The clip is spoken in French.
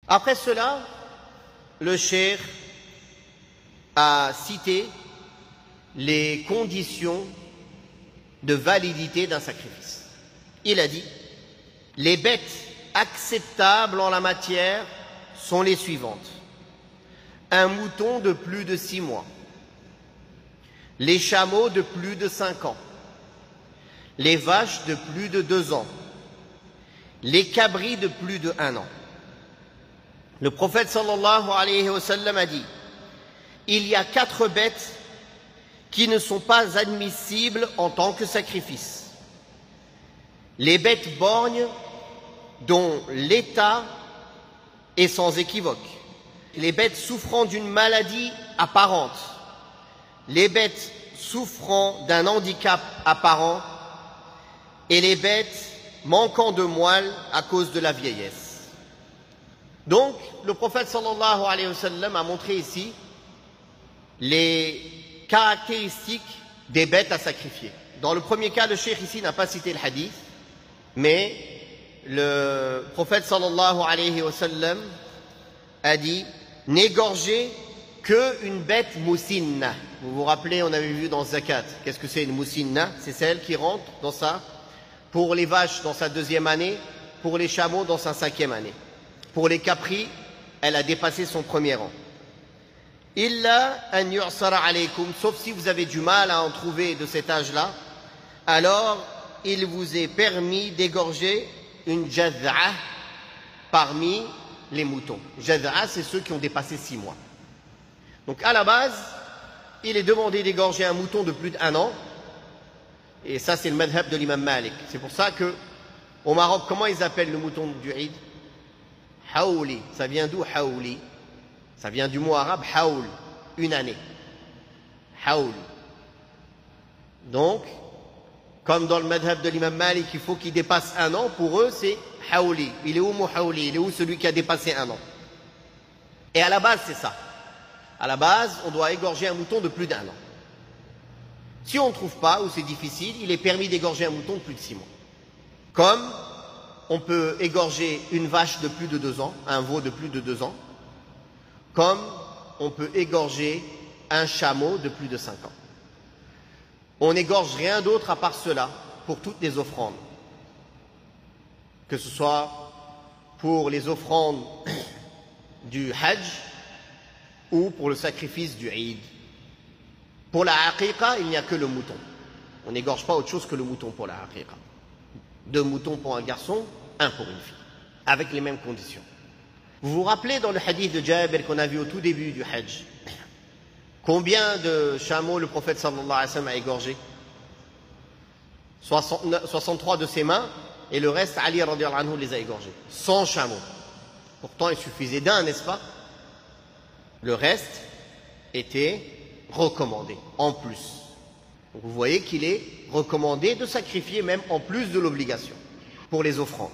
Après cela, le cheikh a cité les conditions de validité d'un sacrifice. Il a dit: les bêtes acceptables en la matière sont les suivantes. Un mouton de plus de 6 mois, les chameaux de plus de 5 ans, les vaches de plus de 2 ans, les cabris de plus de 1 an. Le prophète sallallahu alayhi wa sallam a dit: il y a 4 bêtes qui ne sont pas admissibles en tant que sacrifice. Les bêtes borgnes dont l'état est sans équivoque, les bêtes souffrant d'une maladie apparente, les bêtes souffrant d'un handicap apparent et les bêtes manquant de moelle à cause de la vieillesse. Donc, le prophète sallallahu alayhi wa sallam a montré ici les caractéristiques des bêtes à sacrifier. Dans le premier cas, le cheikh ici n'a pas cité le hadith, mais le prophète sallallahu alayhi wa sallam a dit: n'égorgez qu'une bête moussinna. Vous vous rappelez, on avait vu dans Zakat, qu'est-ce que c'est une moussinna? C'est celle qui rentre dans sa, pour les vaches dans sa 2e année, pour les chameaux dans sa 5e année. Pour les capris, elle a dépassé son 1er rang. Illa an yu'sara alaykum, sauf si vous avez du mal à en trouver de cet âge-là, alors il vous est permis d'égorger une jad'a parmi les moutons. Jad'a, c'est ceux qui ont dépassé 6 mois. Donc à la base, il est demandé d'égorger un mouton de plus d'1 an, et ça c'est le madhab de l'imam Malik. C'est pour ça que au Maroc, comment ils appellent le mouton du Eid? Haouli. Ça vient d'où Haouli? Ça vient du mot arabe haoul, une année. Haoul. Donc, comme dans le madhab de l'imam Malik, il faut qu'il dépasse 1 an, pour eux c'est haouli. Il est où mon haouli? Il est où celui qui a dépassé 1 an? Et à la base c'est ça. À la base, on doit égorger un mouton de plus d'1 an. Si on ne trouve pas, ou c'est difficile, il est permis d'égorger un mouton de plus de 6 mois. Comme on peut égorger une vache de plus de 2 ans, un veau de plus de 2 ans, comme on peut égorger un chameau de plus de 5 ans. On n'égorge rien d'autre à part cela pour toutes les offrandes. Que ce soit pour les offrandes du Hajj ou pour le sacrifice du Eid. Pour la Aqiqa, il n'y a que le mouton. On n'égorge pas autre chose que le mouton pour la Aqiqa. 2 moutons pour un garçon, 1 pour une fille, avec les mêmes conditions. Vous vous rappelez dans le hadith de Jabir qu'on a vu au tout début du Hajj, combien de chameaux le prophète sallallahu alayhi wa sallam a égorgé? 63 de ses mains, et le reste, Ali radiyallahu anhu les a égorgés. 100 chameaux. Pourtant, il suffisait d'un, n'est-ce pas? Le reste était recommandé, en plus. Donc vous voyez qu'il est recommandé de sacrifier même en plus de l'obligation, pour les offrandes.